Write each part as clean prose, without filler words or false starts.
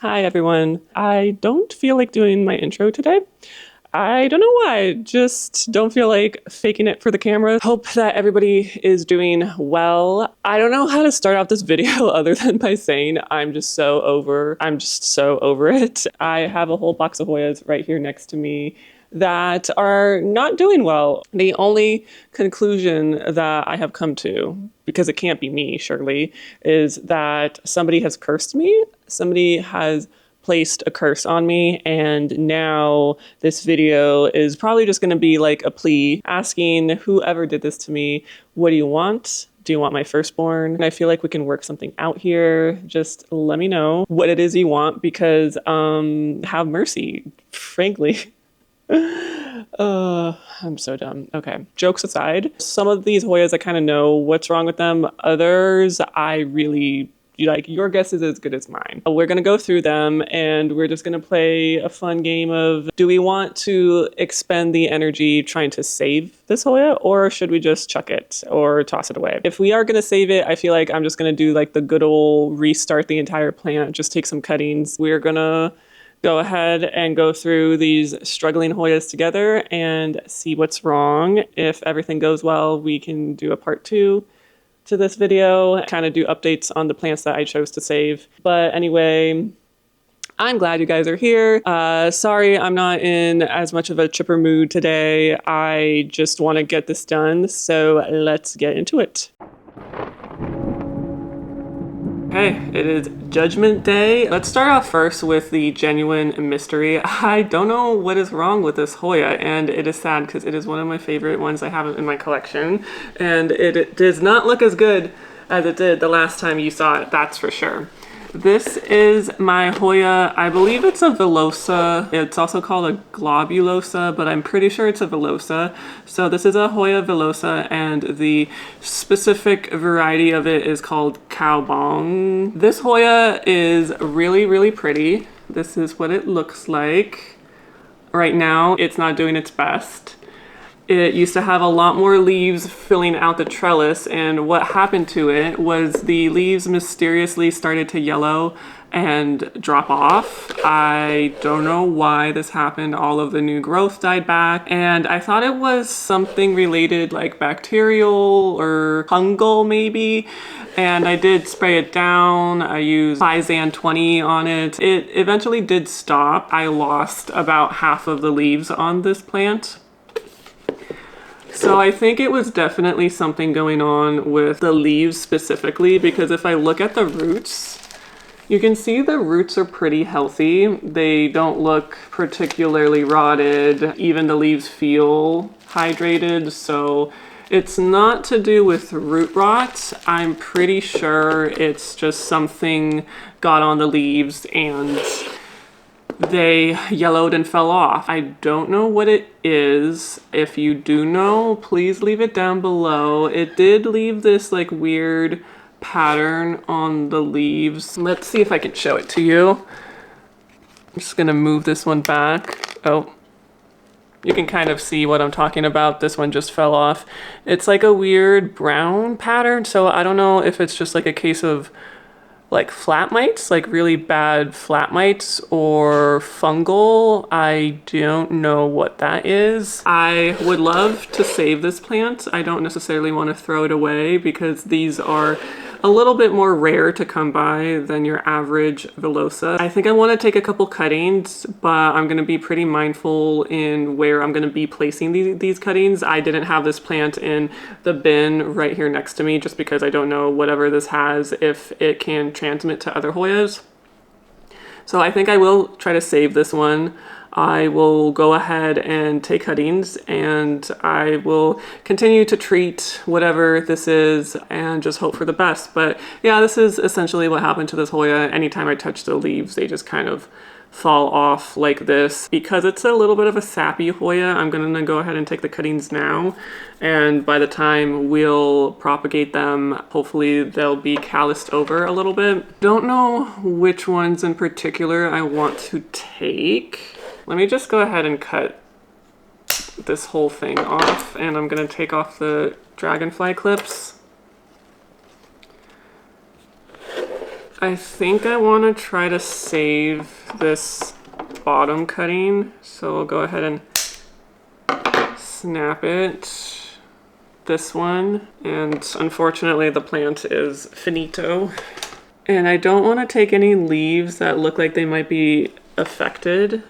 Hi everyone. I don't feel like doing my intro today. I don't know why, just don't feel like faking it for the camera. Hope that everybody is doing well. I don't know how to start out this video other than by saying I'm just so over it. I have a whole box of Hoyas right here next to me that are not doing well. The only conclusion that I have come to, because it can't be me, surely, is that somebody has cursed me. Somebody has placed a curse on me, and now this video is probably just going to be like a plea asking whoever did this to me, what do you want? Do you want my firstborn? And I feel like we can work something out here. Just let me know what it is you want, because have mercy, frankly. I'm so dumb. Okay, jokes aside, some of these Hoyas I kind of know what's wrong with them. Others I really like. Your guess is as good as mine. We're gonna go through them and we're just gonna play a fun game of, do we want to expend the energy trying to save this Hoya, or should we just chuck it or toss it away? If we are gonna save it, I feel like I'm just gonna do like the good old restart the entire plant, just take some cuttings. We're gonna go ahead and go through these struggling Hoyas together and see what's wrong. If everything goes well, we can do a part 2 to this video, kind of do updates on the plants that I chose to save. But anyway, I'm glad you guys are here. Sorry I'm not in as much of a chipper mood today. I just want to get this done, so let's get into it. Okay, it is Judgment Day. Let's start off first with the genuine mystery. I don't know what is wrong with this Hoya, and it is sad because it is one of my favorite ones I have in my collection, and it does not look as good as it did the last time you saw it, that's for sure. This is my Hoya. I believe it's a villosa. It's also called a globulosa, but I'm pretty sure it's a villosa. So this is a Hoya villosa, and the specific variety of it is called cowbong. This Hoya is really, really pretty. This is what it looks like. Right now, it's not doing its best. It used to have a lot more leaves filling out the trellis, and what happened to it was the leaves mysteriously started to yellow and drop off. I don't know why this happened. All of the new growth died back, and I thought it was something related, like bacterial or fungal maybe, and I did spray it down. I used Physan 20 on it. It eventually did stop. I lost about half of the leaves on this plant. So I think it was definitely something going on with the leaves specifically, because if I look at the roots, you can see the roots are pretty healthy. They don't look particularly rotted. Even the leaves feel hydrated, so it's not to do with root rot. I'm pretty sure it's just something got on the leaves and they yellowed and fell off. I don't know what it is. If you do know, please leave it down below. It did leave this like weird pattern on the leaves. Let's see if I can show it to you. I'm just gonna move this one back. Oh, you can kind of see what I'm talking about. This one just fell off. It's like a weird brown pattern, so I don't know if it's just like a case of like flat mites, like really bad flat mites, or fungal. I don't know what that is. I would love to save this plant. I don't necessarily want to throw it away because these are a little bit more rare to come by than your average villosa. I think I want to take a couple cuttings, but I'm going to be pretty mindful in where I'm going to be placing these cuttings. I didn't have this plant in the bin right here next to me just because I don't know whatever this has, if it can transmit to other Hoyas. So I think I will try to save this one. I will go ahead and take cuttings, and I will continue to treat whatever this is and just hope for the best. But yeah, this is essentially what happened to this Hoya. Anytime I touch the leaves, they just kind of fall off like this. Because it's a little bit of a sappy Hoya, I'm gonna go ahead and take the cuttings now, and by the time we'll propagate them, hopefully they'll be calloused over a little bit. Don't know which ones in particular I want to take. Let me just go ahead and cut this whole thing off, and I'm gonna take off the dragonfly clips. I think I want to try to save this bottom cutting. So we'll go ahead and snap it. This one. And unfortunately the plant is finito. And I don't want to take any leaves that look like they might be affected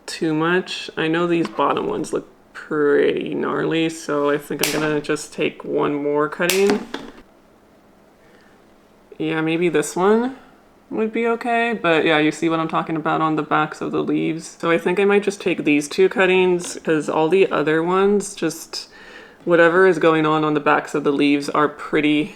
too much. I know these bottom ones look pretty gnarly, so I think I'm gonna just take one more cutting. Yeah, maybe this one would be okay, but yeah, you see what I'm talking about on the backs of the leaves. So I think I might just take these two cuttings because all the other ones, just whatever is going on the backs of the leaves are pretty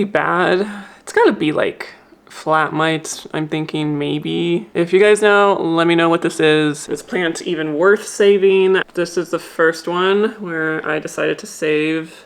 bad. It's gotta be like flat mites, I'm thinking maybe. If you guys know, let me know what this is. This plant's even worth saving. This is the first one where I decided to save.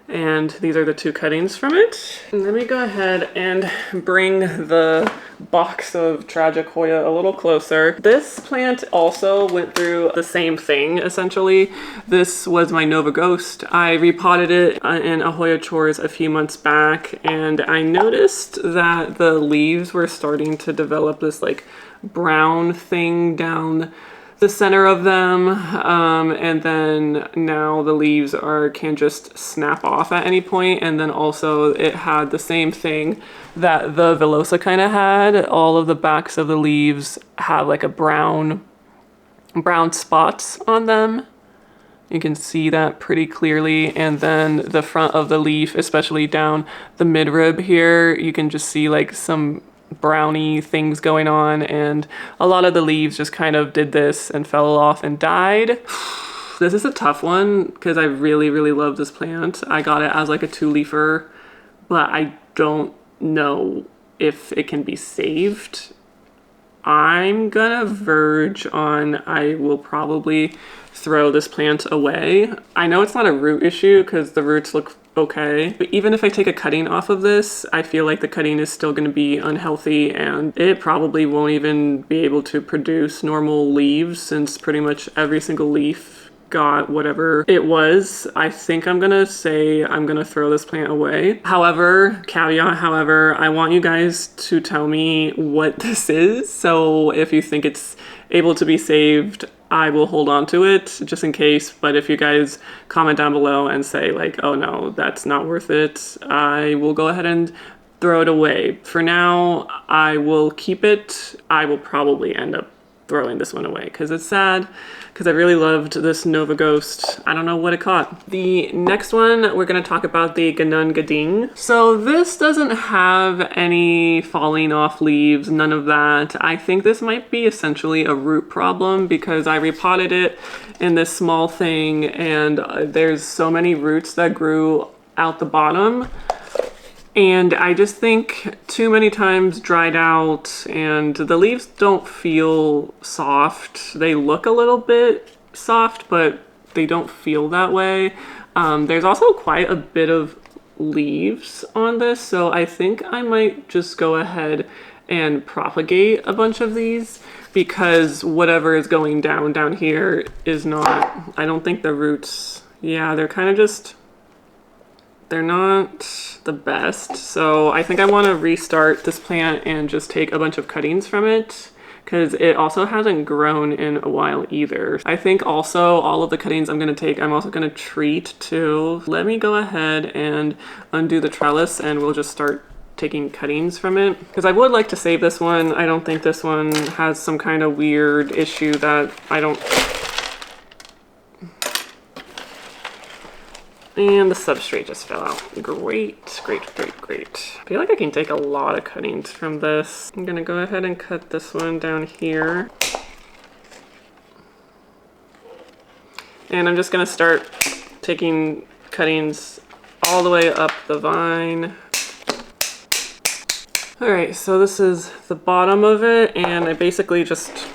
And these are the two cuttings from it. And let me go ahead and bring the box of tragic Hoya a little closer. This plant also went through the same thing, essentially. This was my Nova Ghost. I repotted it in a Hoya Chores a few months back, and I noticed that the leaves were starting to develop this like brown thing down the center of them, and then now the leaves can just snap off at any point. And then also it had the same thing that the villosa kind of had. All of the backs of the leaves have like a brown spots on them. You can see that pretty clearly. And then the front of the leaf, especially down the midrib here, you can just see like some browny things going on, and a lot of the leaves just kind of did this and fell off and died. This is a tough one because I really love this plant. I got it as like a 2-leafer, but I don't know if it can be saved. I'm gonna verge on I will probably throw this plant away. I know it's not a root issue because the roots look okay, but even if I take a cutting off of this, I feel like the cutting is still going to be unhealthy, and it probably won't even be able to produce normal leaves since pretty much every single leaf got whatever it was. I think I'm gonna say I'm gonna throw this plant away. However, caveat, however, I want you guys to tell me what this is. So if you think it's able to be saved, I will hold on to it just in case. But if you guys comment down below and say like, oh no, that's not worth it, I will go ahead and throw it away. For now, I will keep it. I will probably end up throwing this one away because it's sad, because I really loved this Nova Ghost. I don't know what it caught. The next one, we're going to talk about the gading. So this doesn't have any falling off leaves, none of that. I think this might be essentially a root problem because I repotted it in this small thing, and there's so many roots that grew out the bottom. And I just think too many times dried out, and the leaves don't feel soft. They look a little bit soft, but they don't feel that way. There's also quite a bit of leaves on this, so I think I might just go ahead and propagate a bunch of these, because whatever is going down here is not, I don't think the roots, yeah, they're kind of just, they're not the best. So I think I want to restart this plant and just take a bunch of cuttings from it, because it also hasn't grown in a while either. I think also all of the cuttings I'm going to take, I'm also going to treat too. Let me go ahead and undo the trellis and we'll just start taking cuttings from it, because I would like to save this one. I don't think this one has some kind of weird issue that I don't. And the substrate just fell out. Great, great, great, great. I feel like I can take a lot of cuttings from this. I'm gonna go ahead and cut this one down here. And I'm just gonna start taking cuttings all the way up the vine. All right, so this is the bottom of it, and I basically just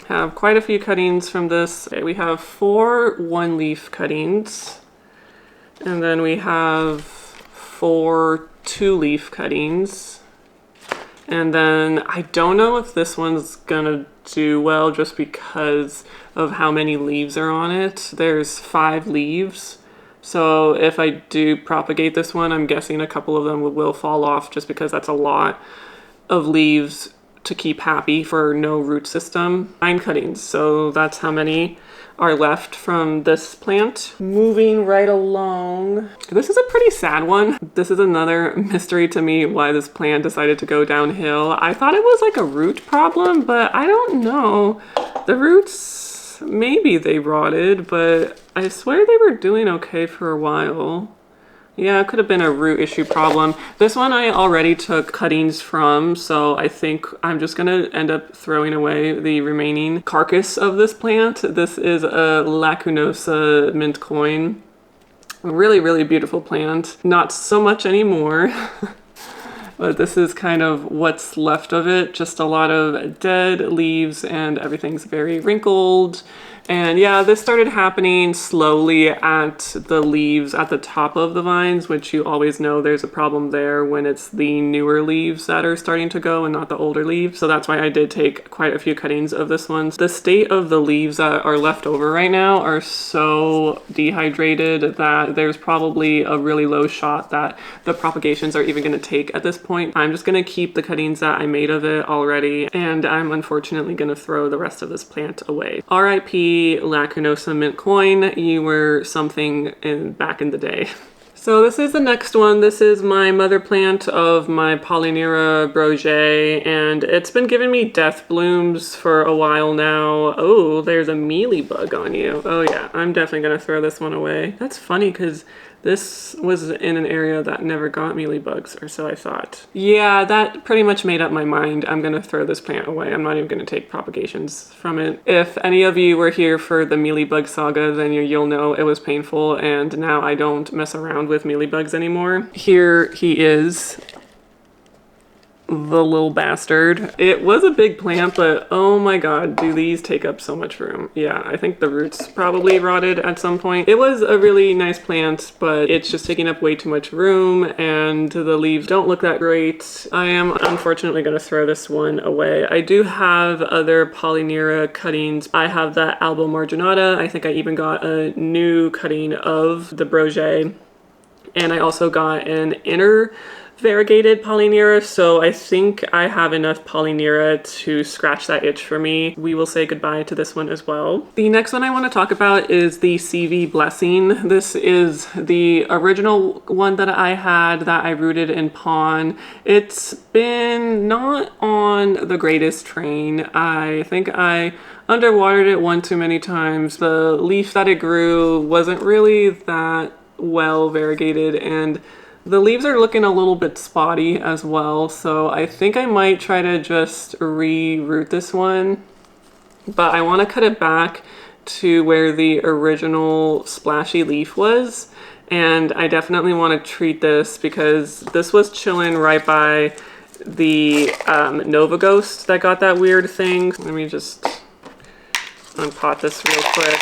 have quite a few cuttings from this. Okay, we have 4 1-leaf cuttings. And then we have 4 2-leaf cuttings. And then I don't know if this one's gonna do well just because of how many leaves are on it. There's 5 leaves So if I do propagate this one, I'm guessing a couple of them will fall off just because that's a lot of leaves to keep happy for no root system. 9 cuttings, so that's how many are left from this plant. Moving right along. This is a pretty sad one. This is another mystery to me why this plant decided to go downhill. I thought it was like a root problem, but I don't know. The roots, maybe they rotted, but I swear they were doing okay for a while. Yeah, it could have been a root issue problem. This one I already took cuttings from, so I think I'm just gonna end up throwing away the remaining carcass of this plant. This is a lacunosa mint coin. A really, really beautiful plant. Not so much anymore. But this is kind of what's left of it. Just a lot of dead leaves and everything's very wrinkled. And yeah, this started happening slowly at the leaves at the top of the vines, which you always know there's a problem there when it's the newer leaves that are starting to go and not the older leaves. So that's why I did take quite a few cuttings of this one. The state of the leaves that are left over right now are so dehydrated that there's probably a really low shot that the propagations are even going to take at this point. I'm just going to keep the cuttings that I made of it already, and I'm unfortunately going to throw the rest of this plant away. RIP lacunosa mint coin, you were something back in the day. So this is the next one. This is my mother plant of my polyneura broget, and it's been giving me death blooms for a while now. Oh, there's a mealybug on you. Oh yeah, I'm definitely gonna throw this one away. That's funny because this was in an area that never got mealybugs, or so I thought. Yeah, that pretty much made up my mind. I'm gonna throw this plant away. I'm not even gonna take propagations from it. If any of you were here for the mealybug saga, then you'll know it was painful, and now I don't mess around with mealybugs anymore. Here he is. The little bastard. It was a big plant, but oh my god, do these take up so much room. Yeah, I think the roots probably rotted at some point. It was a really nice plant, but it's just taking up way too much room and the leaves don't look that great. I am unfortunately going to throw this one away. I do have other polyneura cuttings. I have that albomarginata. I think I even got a new cutting of the broget. And I also got an inner variegated polyneura, so I think I have enough polyneura to scratch that itch for me. We will say goodbye to this one as well. The next one I want to talk about is the CV Blessing. This is the original one that I had that I rooted in pond. It's been not on the greatest train. I think I underwatered it one too many times. The leaf that it grew wasn't really that well variegated, and the leaves are looking a little bit spotty as well, so I think I might try to just re-root this one, but I want to cut it back to where the original splashy leaf was, and I definitely want to treat this because this was chilling right by the Nova Ghost that got that weird thing. Let me just unpot this real quick.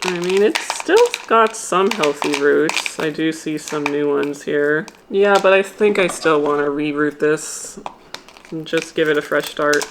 I mean, it's still got some healthy roots. I do see some new ones here. Yeah, but I think I still want to re-root this and just give it a fresh start.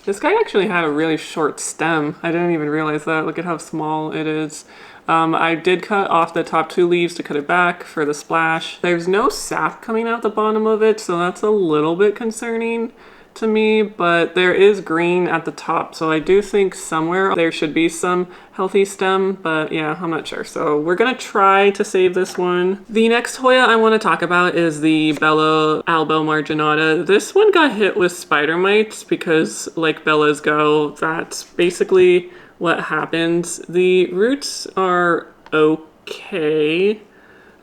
This guy actually had a really short stem. I didn't even realize that. Look at how small it is. I did cut off the top 2 leaves to cut it back for the splash. There's no sap coming out the bottom of it, so that's a little bit concerning to me, but there is green at the top, so I do think somewhere there should be some healthy stem, but yeah, I'm not sure. So we're gonna try to save this one. The next Hoya I want to talk about is the Bella albomarginata. This one got hit with spider mites because, like Bellas go, that's basically what happens. The roots are okay.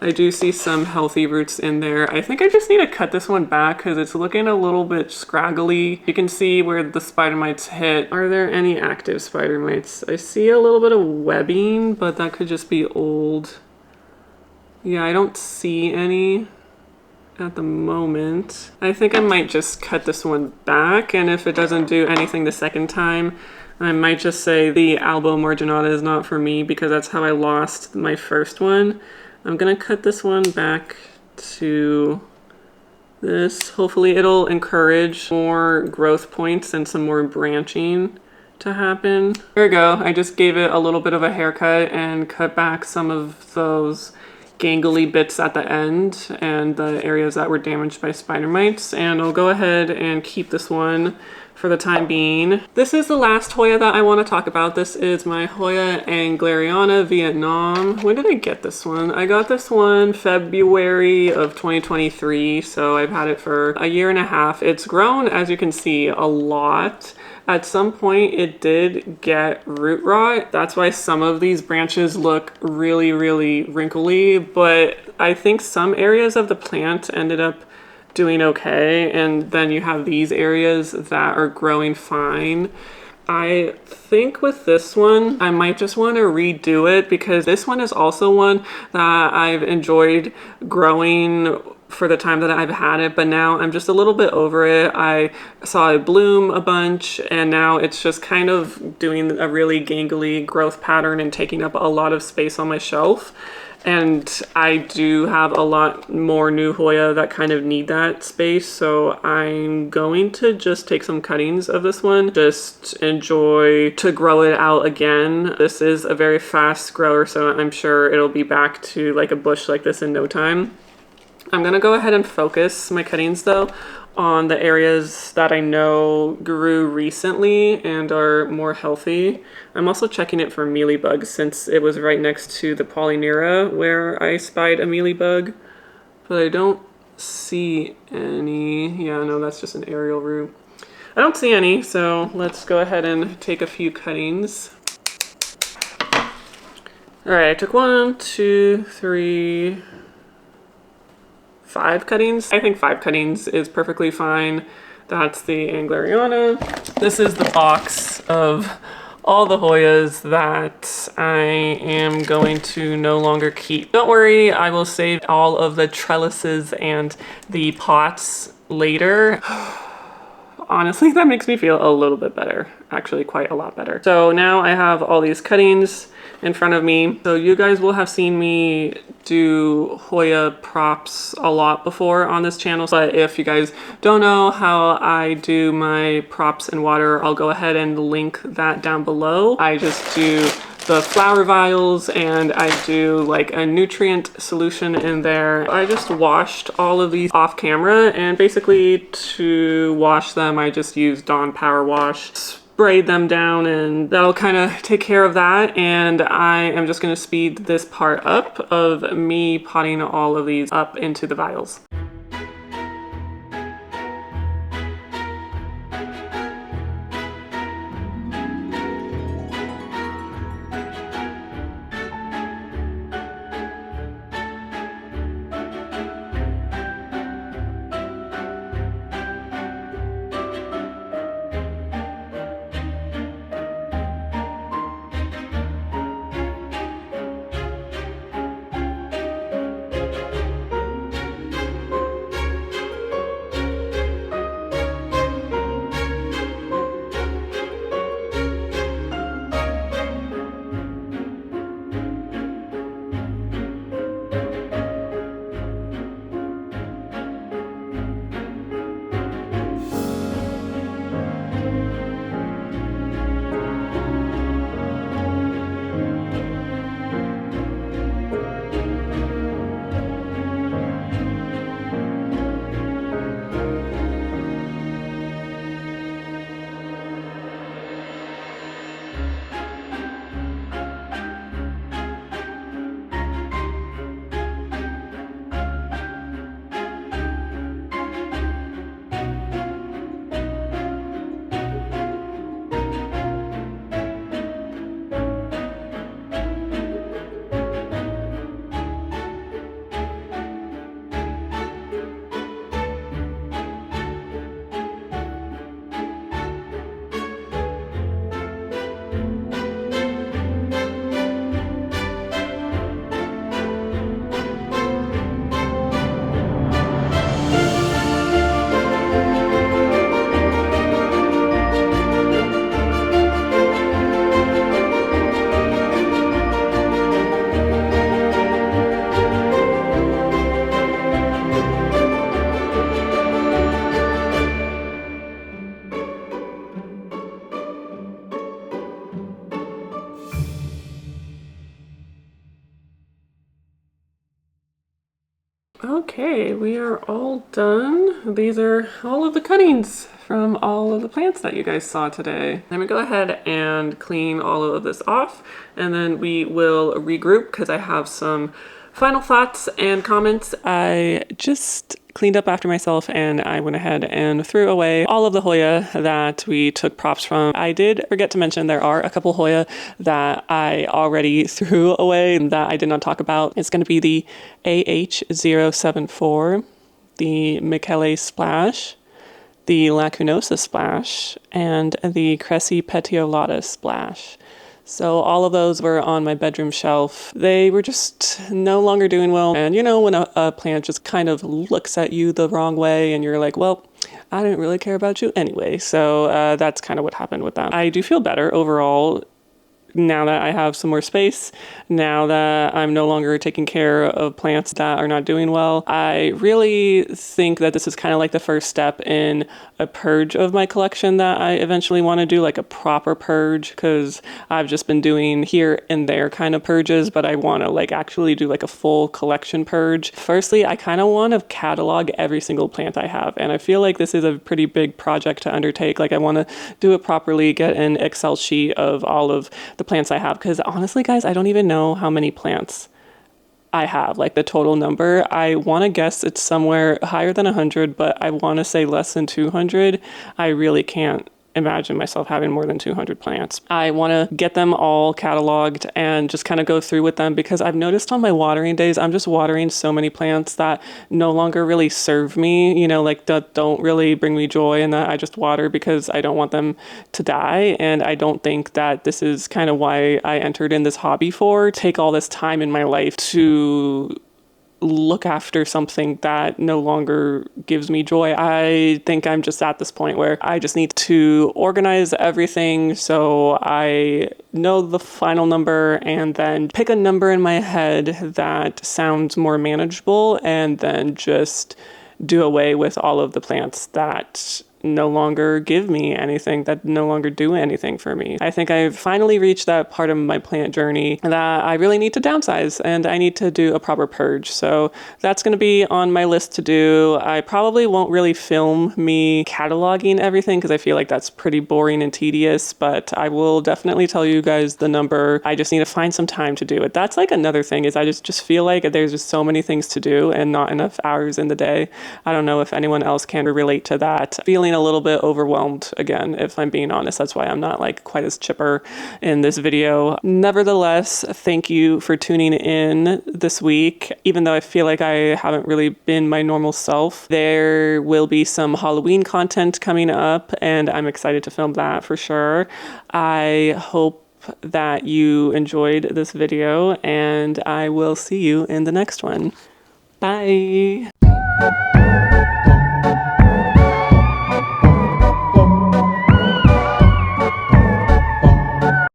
I do see some healthy roots in there. I think I just need to cut this one back because it's looking a little bit scraggly. You can see where the spider mites hit. Are there any active spider mites? I see a little bit of webbing, but that could just be old. Yeah, I don't see any at the moment. I think I might just cut this one back, and if it doesn't do anything the second time, I might just say the albomarginata is not for me because that's how I lost my first one. I'm gonna cut this one back to this. Hopefully it'll encourage more growth points and some more branching to happen. There we go. I just gave it a little bit of a haircut and cut back some of those gangly bits at the end and the areas that were damaged by spider mites. And I'll go ahead and keep this one for the time being. This is the last Hoya that I want to talk about. This is my Hoya engleriana Vietnam. When did I get this one? I got this one February of 2023, so I've had it for a year and a half. It's grown, as you can see, a lot. At some point it did get root rot. That's why some of these branches look really, really wrinkly, but I think some areas of the plant ended up doing okay, and then you have these areas that are growing fine. I think with this one, I might just want to redo it because this one is also one that I've enjoyed growing for the time that I've had it, but now I'm just a little bit over it. I saw it bloom a bunch and now it's just kind of doing a really gangly growth pattern and taking up a lot of space on my shelf. And I do have a lot more new Hoya that kind of need that space, so I'm going to just take some cuttings of this one, just enjoy to grow it out again. This is a very fast grower, so I'm sure it'll be back to like a bush like this in no time. I'm gonna go ahead and focus my cuttings though on the areas that I know grew recently and are more healthy. I'm also checking it for mealybugs since it was right next to the polyneura where I spied a mealybug, but I don't see any. Yeah, no, that's just an aerial root. I don't see any, so let's go ahead and take a few cuttings. All right, I took 1, 2, 3, 5 cuttings. I think 5 cuttings is perfectly fine. That's the engleriana. This is the box of all the Hoyas that I am going to no longer keep. Don't worry, I will save all of the trellises and the pots later. Honestly, that makes me feel a little bit better. Actually, quite a lot better. So now I have all these cuttings in front of me. So you guys will have seen me do Hoya props a lot before on this channel. But if you guys don't know how I do my props in water, I'll go ahead and link that down below. I just do the flower vials and I do like a nutrient solution in there. I just washed all of these off camera, and basically to wash them I just used Dawn Power Wash, sprayed them down, and that'll kind of take care of that. And I am just going to speed this part up of me potting all of these up into the vials. Okay, we are all done. These are all of the cuttings from all of the plants that you guys saw today. Let me go ahead and clean all of this off, and then we will regroup because I have some final thoughts and comments. I just cleaned up after myself and I went ahead and threw away all of the Hoya that we took props from. I did forget to mention there are a couple Hoya that I already threw away that I did not talk about. It's going to be the AH074, the Michele Splash, the Lacunosa Splash, and the Cressypetiolata Splash. So all of those were on my bedroom shelf. They were just no longer doing well. And you know, when a plant just kind of looks at you the wrong way and you're like, well, I didn't really care about you anyway. So that's kind of what happened with them. I do feel better overall now that I have some more space, now that I'm no longer taking care of plants that are not doing well. I really think that this is kind of like the first step in a purge of my collection that I eventually want to do, like a proper purge, because I've just been doing here and there kind of purges, but I want to like actually do like a full collection purge. Firstly, I kind of want to catalog every single plant I have, and I feel like this is a pretty big project to undertake. Like I want to do it properly, get an Excel sheet of all of the plants I have, because honestly guys, I don't even know how many plants I have, like the total number. I want to guess it's somewhere higher than 100, but I want to say less than 200. I really can't imagine myself having more than 200 plants. I want to get them all cataloged and just kind of go through with them, because I've noticed on my watering days, I'm just watering so many plants that no longer really serve me, you know, like that don't really bring me joy, and that I just water because I don't want them to die. And I don't think that this is kind of why I entered in this hobby for, take all this time in my life to look after something that no longer gives me joy. I think I'm just at this point where I just need to organize everything so I know the final number, and then pick a number in my head that sounds more manageable, and then just do away with all of the plants that no longer give me anything, that no longer do anything for me. I think I've finally reached that part of my plant journey that I really need to downsize, and I need to do a proper purge. So that's going to be on my list to do. I probably won't really film me cataloging everything because I feel like that's pretty boring and tedious, but I will definitely tell you guys the number. I just need to find some time to do it. That's like another thing, is I just feel like there's just so many things to do and not enough hours in the day. I don't know if anyone else can relate to that. Feeling a little bit overwhelmed again, if I'm being honest. That's why I'm not like quite as chipper in this video. Nevertheless, thank you for tuning in this week. Even though I feel like I haven't really been my normal self, there will be some Halloween content coming up, and I'm excited to film that for sure. I hope that you enjoyed this video, and I will see you in the next one. Bye.